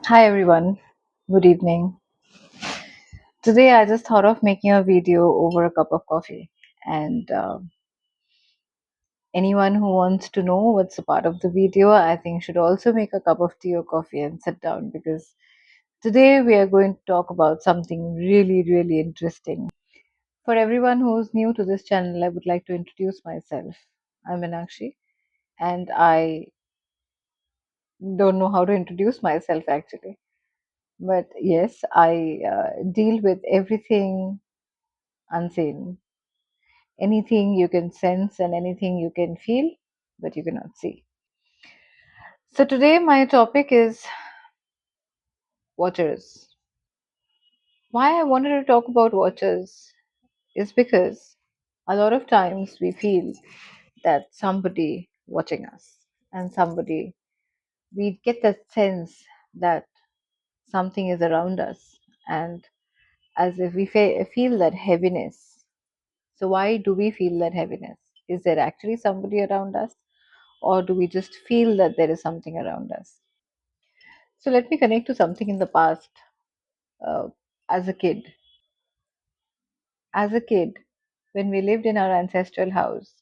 Hi everyone, good evening. Today I just thought of making a video over a cup of coffee, and anyone who wants to know what's a part of the video, I think should also make a cup of tea or coffee and sit down because today we are going to talk about something really, really interesting. For everyone who's new to this channel, I would like to introduce myself. I'm Meenakshi, and I don't know how to introduce myself actually. But yes, I deal with everything unseen, anything you can sense and anything you can feel, but you cannot see. So today my topic is watchers. Why I wanted to talk about watchers is because a lot of times we feel that somebody watching us and somebody, we get that sense that something is around us, and as if we feel that heaviness. So why do we feel that heaviness? Is there actually somebody around us, or do we just feel that there is something around us? So let me connect to something in the past. Uh, as a kid, as a kid, when we lived in our ancestral house,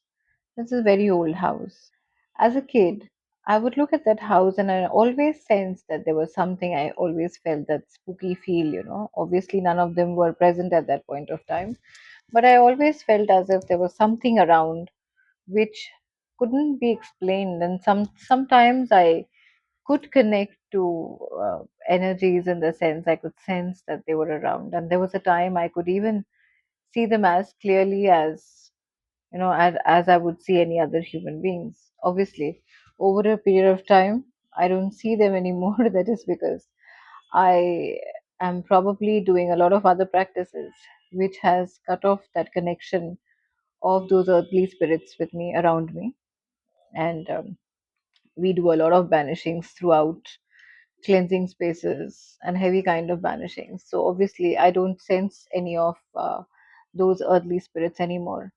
this is a very old house. As a kid, I would look at that house and I always sensed that there was something. I always felt that spooky feel. Obviously, none of them were present at that point of time, but I always felt as if there was something around which couldn't be explained, and sometimes I could connect to energies in the sense I could sense that they were around. And there was a time I could even see them as clearly as I would see any other human beings. Obviously, over a period of time, I don't see them anymore. That is because I am probably doing a lot of other practices which has cut off that connection of those earthly spirits with me around me. And we do a lot of banishings throughout, cleansing spaces and heavy kind of banishings. So obviously I don't sense any of those earthly spirits anymore.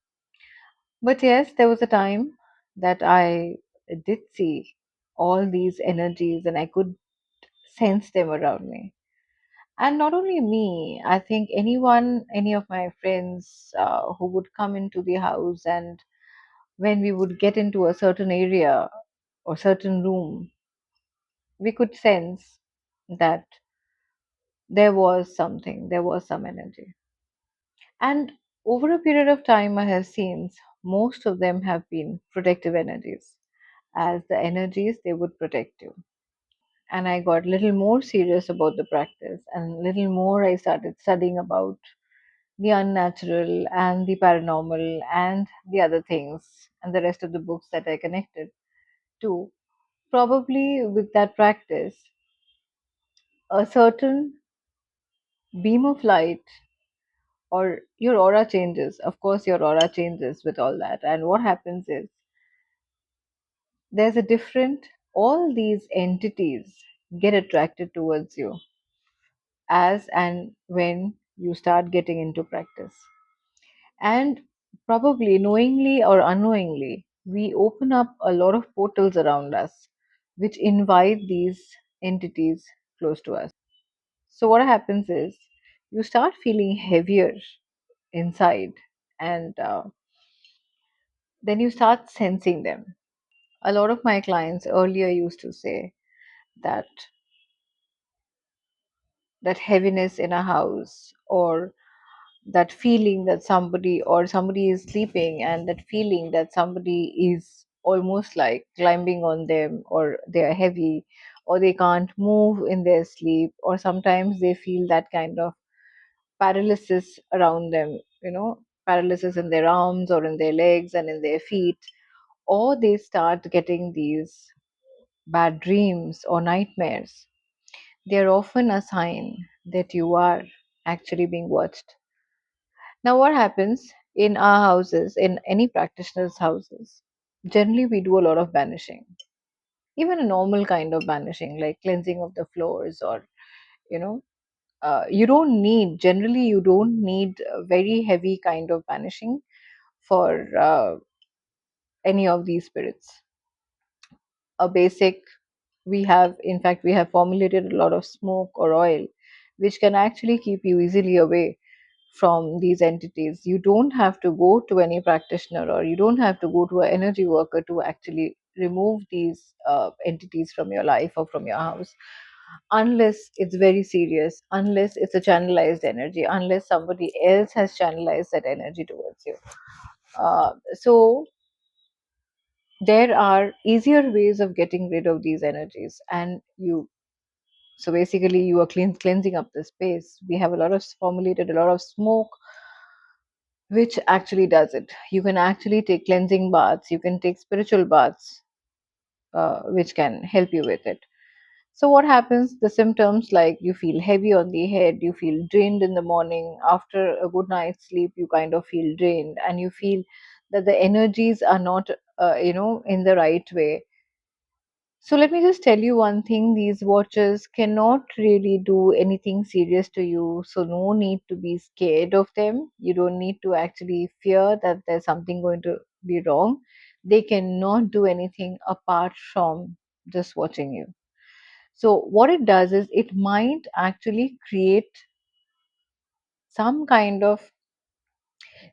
But yes, there was a time that I did see all these energies and I could sense them around me. And not only me, I think anyone, any of my friends who would come into the house, and when we would get into a certain area or certain room, we could sense that there was some energy. And over a period of time, I have seen most of them have been protective energies, as the energies they would protect you. And I got little more serious about the practice, and little more I started studying about the unnatural and the paranormal and the other things and the rest of the books that I connected to. Probably with that practice, a certain beam of light or your aura changes. Of course, your aura changes with all that. And what happens is there's a different, all these entities get attracted towards you as and when you start getting into practice. And probably knowingly or unknowingly, we open up a lot of portals around us which invite these entities close to us. So, what happens is you start feeling heavier inside, and then you start sensing them. A lot of my clients earlier used to say that that heaviness in a house, or that feeling that somebody is sleeping, and that feeling that somebody is almost like climbing on them, or they are heavy, or they can't move in their sleep, or sometimes they feel that kind of paralysis around them, paralysis in their arms or in their legs and in their feet, or they start getting these bad dreams or nightmares. They are often a sign that you are actually being watched. Now, what happens in our houses, in any practitioner's houses? Generally, we do a lot of banishing, even a normal kind of banishing, like cleansing of the floors, or you know, generally, you don't need a very heavy kind of banishing for any of these spirits. A basic We have, in fact, we have formulated a lot of smoke or oil which can actually keep you easily away from these entities. You don't have to go to any practitioner, or you don't have to go to an energy worker to actually remove these entities from your life or from your house, unless it's very serious, unless it's a channelized energy, unless somebody else has channelized that energy towards you. So there are easier ways of getting rid of these energies, and you so basically you are cleansing up the space. We have a lot of formulated a lot of smoke which actually does it. You can actually take cleansing baths, you can take spiritual baths, which can help you with it. So, what happens? The symptoms, like you feel heavy on the head, you feel drained in the morning. After a good night's sleep, you kind of feel drained, and you feel that the energies are not, in the right way. So let me just tell you one thing, these watches cannot really do anything serious to you. So no need to be scared of them. You don't need to actually fear that there's something going to be wrong. They cannot do anything apart from just watching you. So what it does is it might actually create some kind of,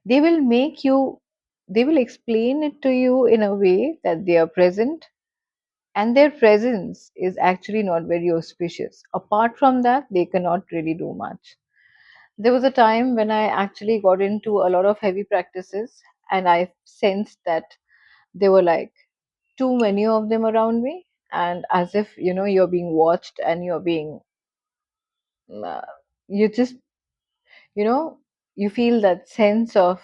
they will make you, they will explain it to you in a way that they are present, and their presence is actually not very auspicious. Apart from that, they cannot really do much. There was a time when I actually got into a lot of heavy practices, and I sensed that there were like too many of them around me, and as if you're being watched, and you're being, uh, you just, you know, you feel that sense of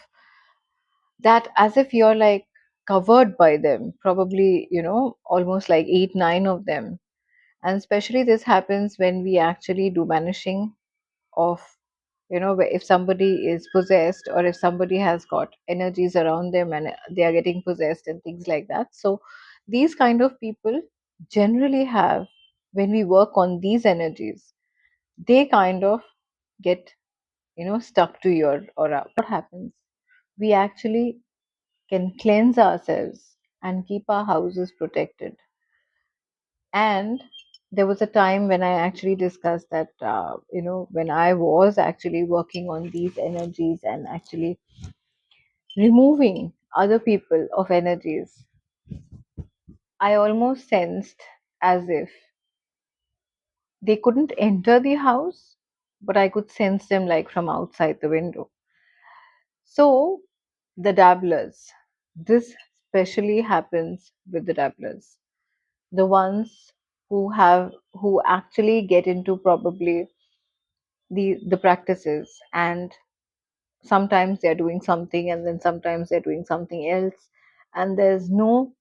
that as if you're like covered by them, probably, almost like 8, 9 of them. And especially this happens when we actually do banishing of, if somebody is possessed, or if somebody has got energies around them and they are getting possessed and things like that. So these kind of people generally have, when we work on these energies, they kind of get, stuck to your aura. What happens? We actually can cleanse ourselves and keep our houses protected. And there was a time when I actually discussed that, when I was actually working on these energies and actually removing other people of energies, I almost sensed as if they couldn't enter the house, but I could sense them like from outside the window. So, the dabblers, this especially happens with the dabblers, the ones who actually get into probably the practices, and sometimes they're doing something and then sometimes they're doing something else, and there's no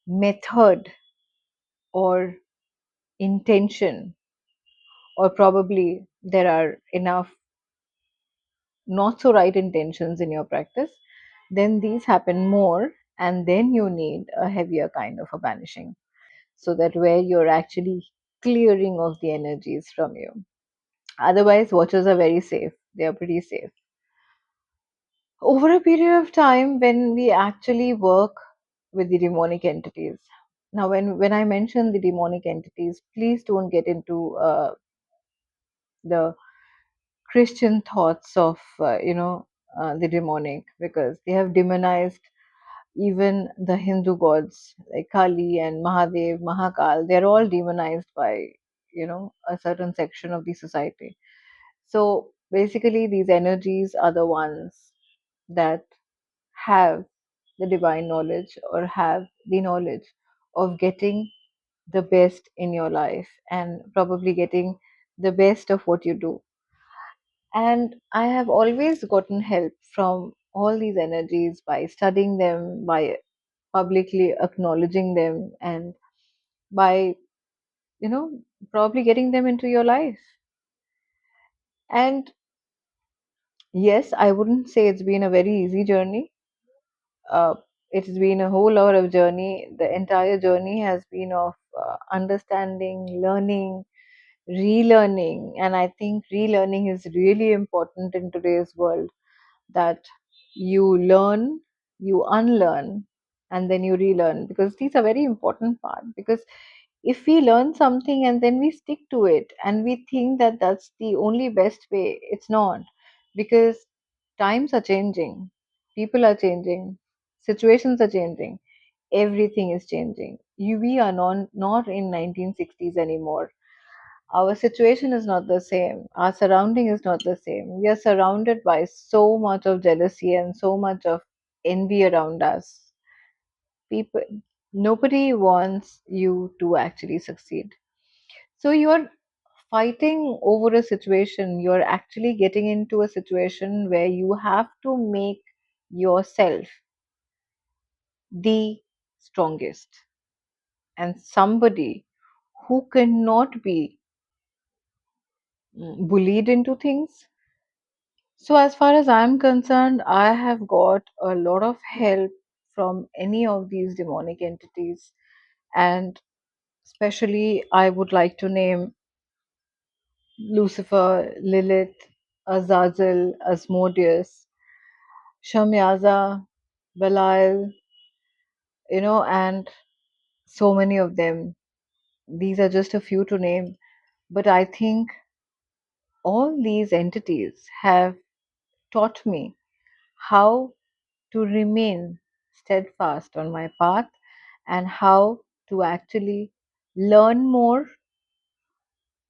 method or intention, or probably there are enough not so right intentions in your practice, then these happen more, and then you need a heavier kind of a banishing, so that where you're actually clearing of the energies from you. Otherwise, watchers are very safe, they are pretty safe. Over a period of time, when we actually work with the demonic entities. Now, when I mention the demonic entities, please don't get into the Christian thoughts of the demonic, because they have demonized even the Hindu gods like Kali and Mahadev, Mahakal. They're all demonized by a certain section of the society. So basically, these energies are the ones that have the divine knowledge, or have the knowledge of getting the best in your life, and probably getting the best of what you do. And I have always gotten help from all these energies by studying them, by publicly acknowledging them, and by, you know, probably getting them into your life. And yes, I wouldn't say it's been a very easy journey. uh, it's been a whole lot of journey. The entire journey has been of understanding, learning, relearning, and I think relearning is really important in today's world. That you learn, you unlearn, and then you relearn, because these are very important part. Because if we learn something and then we stick to it and we think that that's the only best way, it's not. Because times are changing, people are changing, situations are changing, everything is changing. We are not in 1960s anymore. Our situation is not the same, our surrounding is not the same. We are surrounded by so much of jealousy and so much of envy around us. People, nobody wants you to actually succeed. So you're fighting over a situation, you're actually getting into a situation where you have to make yourself the strongest, and somebody who cannot be bullied into things. So, as far as I'm concerned, I have got a lot of help from any of these demonic entities, and especially I would like to name Lucifer, Lilith, Azazel, Asmodeus, Shamyaza, Belial, and so many of them. These are just a few to name, but I think all these entities have taught me how to remain steadfast on my path and how to actually learn more,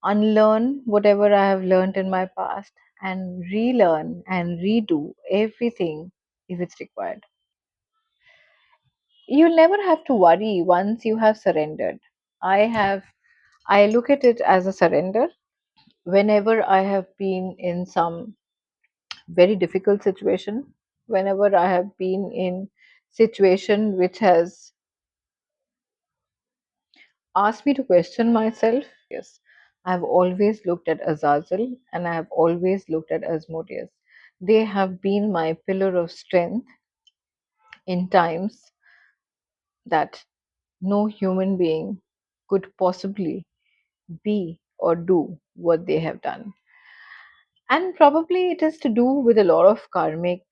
unlearn whatever I have learned in my past, and relearn and redo everything if it's required. You'll never have to worry once you have surrendered. I look at it as a surrender. Whenever I have been in some very difficult situation, whenever I have been in situation which has asked me to question myself, yes, I've always looked at Azazel and I have always looked at Asmodeus. They have been my pillar of strength in times that no human being could possibly be or do what they have done. And probably it has to do with a lot of karmic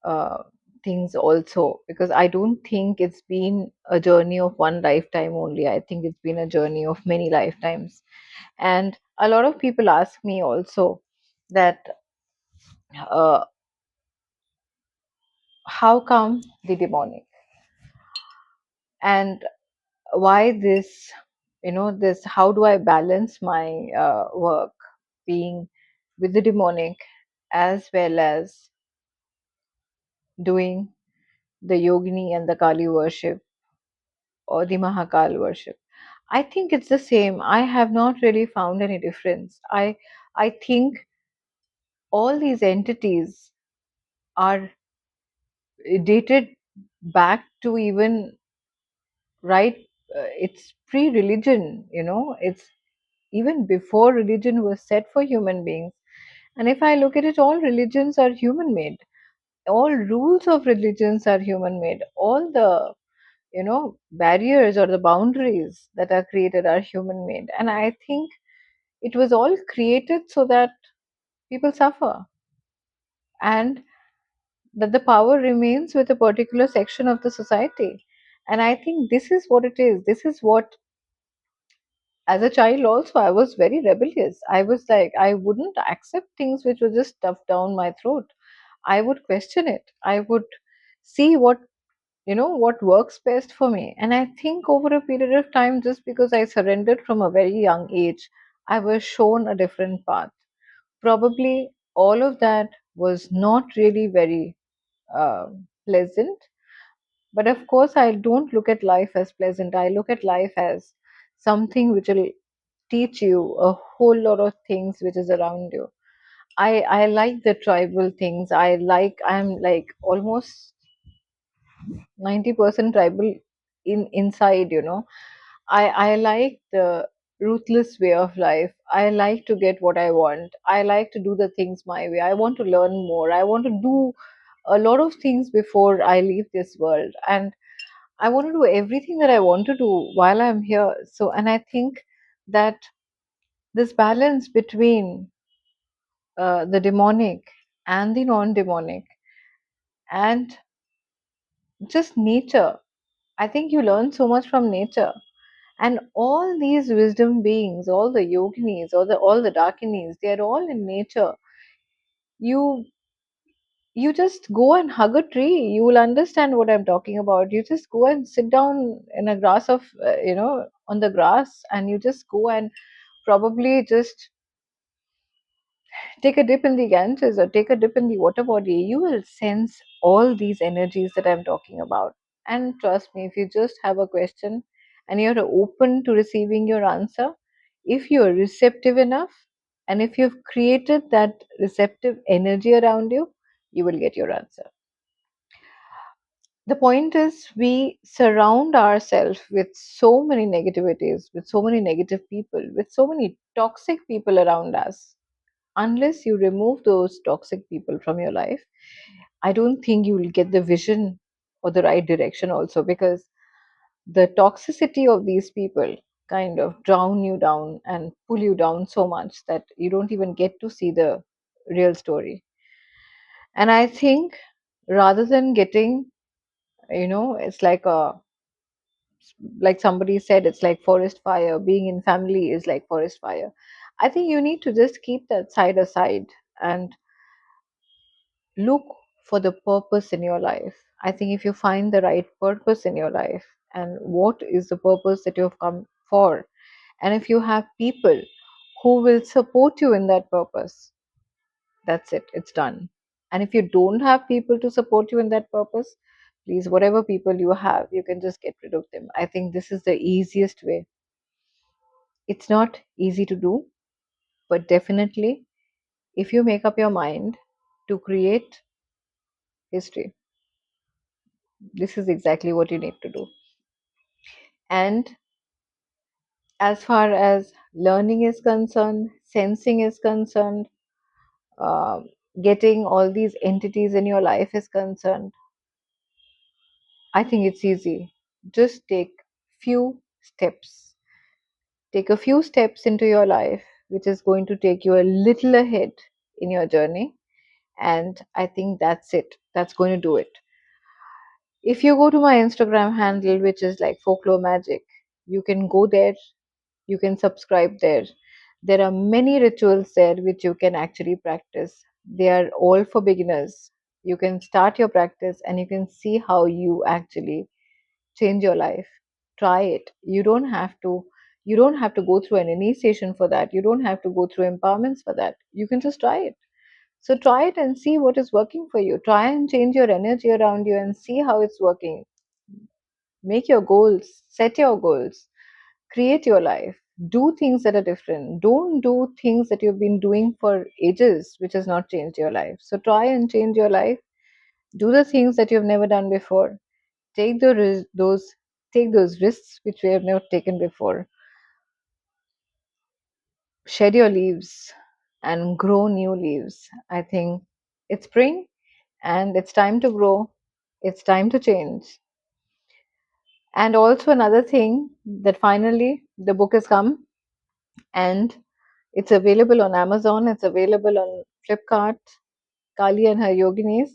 uh, things also, because I don't think it's been a journey of one lifetime only. I think it's been a journey of many lifetimes. And a lot of people ask me also that uh, how come the demonic, and why this, this, how do I balance my work being with the demonic as well as doing the Yogini and the Kali worship or the Mahakal worship. I think it's the same. I have not really found any difference. I think all these entities are dated back to even right. It's pre-religion. It's even before religion was set for human beings. And if I look at it, all religions are human made. All rules of religions are human made. All the barriers or the boundaries that are created are human made, and I think it was all created so that people suffer, and that the power remains with a particular section of the society. And I think this is what it is. This is what, as a child also, I was very rebellious. I was like, I wouldn't accept things which were just stuffed down my throat. I would question it. I would see what works best for me. And I think over a period of time, just because I surrendered from a very young age, I was shown a different path. Probably all of that was not really very pleasant, but of course I don't look at life as pleasant. I look at life as something which will teach you a whole lot of things which is around you. I like the tribal things. I'm like almost 90% tribal inside. I like the ruthless way of life. I like to get what I want. I like to do the things my way. I want to learn more. I want to do a lot of things before I leave this world. And I want to do everything that I want to do while I'm here. So, and I think that this balance between the demonic and the non demonic and just nature, I think you learn so much from nature. And all these wisdom beings, all the yoginis, all the dakinis, they are all in nature. You you just go and hug a tree, you will understand what I'm talking about. You just go and sit down in a grass of on the grass, and you just go and probably just take a dip in the Ganges or take a dip in the water body. You will sense all these energies that I'm talking about. And trust me, if you just have a question and you're open to receiving your answer, if you're receptive enough, and if you've created that receptive energy around you, you will get your answer. The point is, we surround ourselves with so many negativities, with so many negative people, with so many toxic people around us. Unless you remove those toxic people from your life, I don't think you will get the vision or the right direction also, because the toxicity of these people kind of drown you down and pull you down so much that you don't even get to see the real story. And I think, rather than getting, it's like somebody said, it's like forest fire. Being in family is like forest fire. I think you need to just keep that side aside and look for the purpose in your life. I think if you find the right purpose in your life, and what is the purpose that you have come for, and if you have people who will support you in that purpose, that's it, it's done. And if you don't have people to support you in that purpose, please, whatever people you have, you can just get rid of them. I think this is the easiest way. It's not easy to do, but definitely, if you make up your mind to create history, this is exactly what you need to do. And as far as learning is concerned, sensing is concerned, uh, getting all these entities in your life is concerned, I think it's easy. Just take few steps. Take a few steps into your life, which is going to take you a little ahead in your journey. And I think that's it. That's going to do it. If you go to my Instagram handle, which is like Folklore Magic, you can go there, you can subscribe there. There are many rituals there which you can actually practice. They are all for beginners. You can start your practice and you can see how you actually change your life. Try it. You don't have to go through an initiation for that. You don't have to go through empowerments for that. You can just try it. So try it and see what is working for you. Try and change your energy around you and see how it's working. Make your goals, set your goals, create your life, do things that are different. Don't do things that you've been doing for ages, which has not changed your life. So try and change your life. Do the things that you've never done before. Take those risks which we have never taken before. Shed your leaves and grow new leaves. I think it's spring and it's time to grow. It's time to change. And also another thing, that finally the book has come, and it's available on Amazon, it's available on Flipkart, Kali and her Yoginis.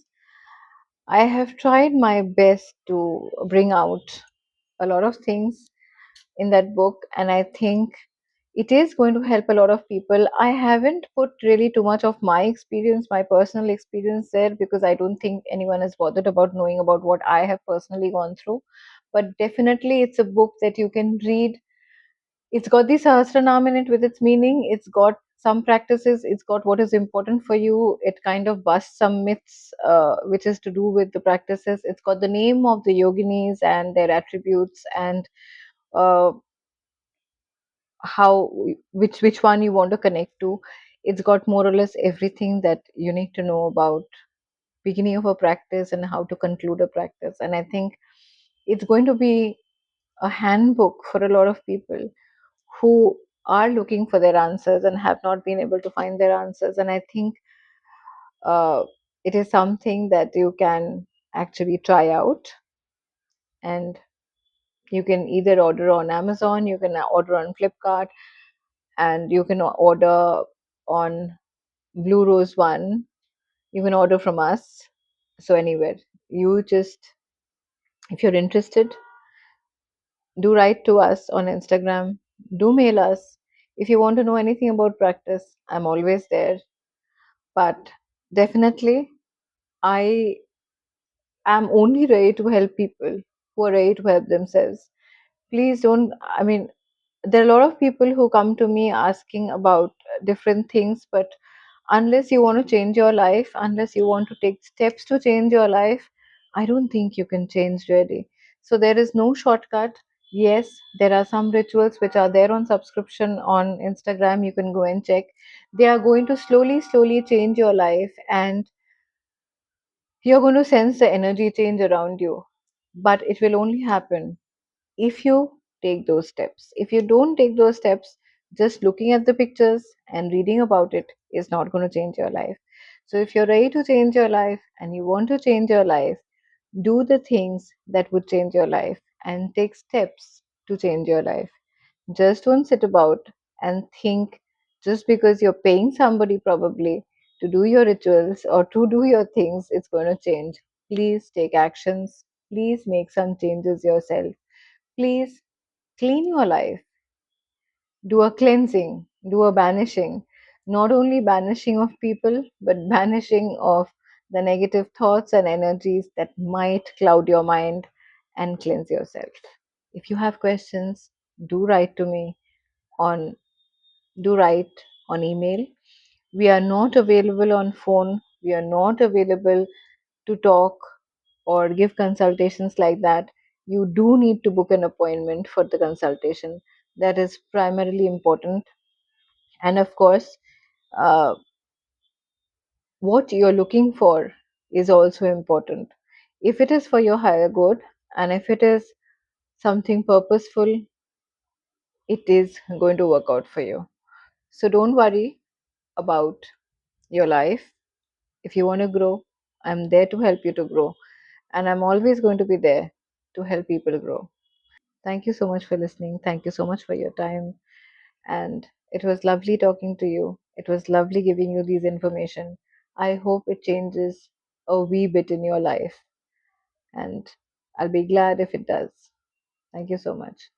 I have tried my best to bring out a lot of things in that book, and I think it is going to help a lot of people. I haven't put really too much of my experience, my personal experience there, because I don't think anyone is bothered about knowing about what I have personally gone through. But definitely, it's a book that you can read. It's got the Sahasranam in it with its meaning. It's got some practices. It's got what is important for you. It kind of busts some myths, which is to do with the practices. It's got the name of the yoginis and their attributes, and uh, how which one you want to connect to. It's got more or less everything that you need to know about beginning of a practice and how to conclude a practice. And I think it's going to be a handbook for a lot of people who are looking for their answers and have not been able to find their answers. And I think uh, it is something that you can actually try out, and you can either order on Amazon, you can order on Flipkart, and you can order on Blue Rose One. You can order from us. So anywhere, you just, if you're interested, Do write to us on Instagram. Do mail us. If you want to know anything about practice, I'm always there. But definitely, I am only ready to help people who are ready to help themselves. Please don't, I mean, there are a lot of people who come to me asking about different things, but unless you want to change your life, unless you want to take steps to change your life, I don't think you can change really. So there is no shortcut. Yes, there are some rituals which are there on subscription on Instagram. You can go and check. They are going to slowly change your life, and you're going to sense the energy change around you. But it will only happen if you take those steps. If you don't take those steps, just looking at the pictures and reading about it is not going to change your life. So, if you're ready to change your life and you want to change your life, do the things that would change your life and take steps to change your life. Just don't sit about and think just because you're paying somebody probably to do your rituals or to do your things, it's going to change. Please take actions. Please make some changes yourself. Please clean your life, do a cleansing, do a banishing, not only banishing of people, but banishing of the negative thoughts and energies that might cloud your mind, and cleanse yourself. If you have questions, do write to me on do write on email. We are not available on phone. We are not available to talk or give consultations like that. You do need to book an appointment for the consultation. That is primarily important. And of course, uh, what you're looking for is also important. If it is for your higher good and if it is something purposeful, it is going to work out for you. So don't worry about your life. If you want to grow, I'm there to help you to grow. And I'm always going to be there to help people grow. Thank you so much for listening. Thank you so much for your time. And it was lovely talking to you. It was lovely giving you these information. I hope it changes a wee bit in your life. And I'll be glad if it does. Thank you so much.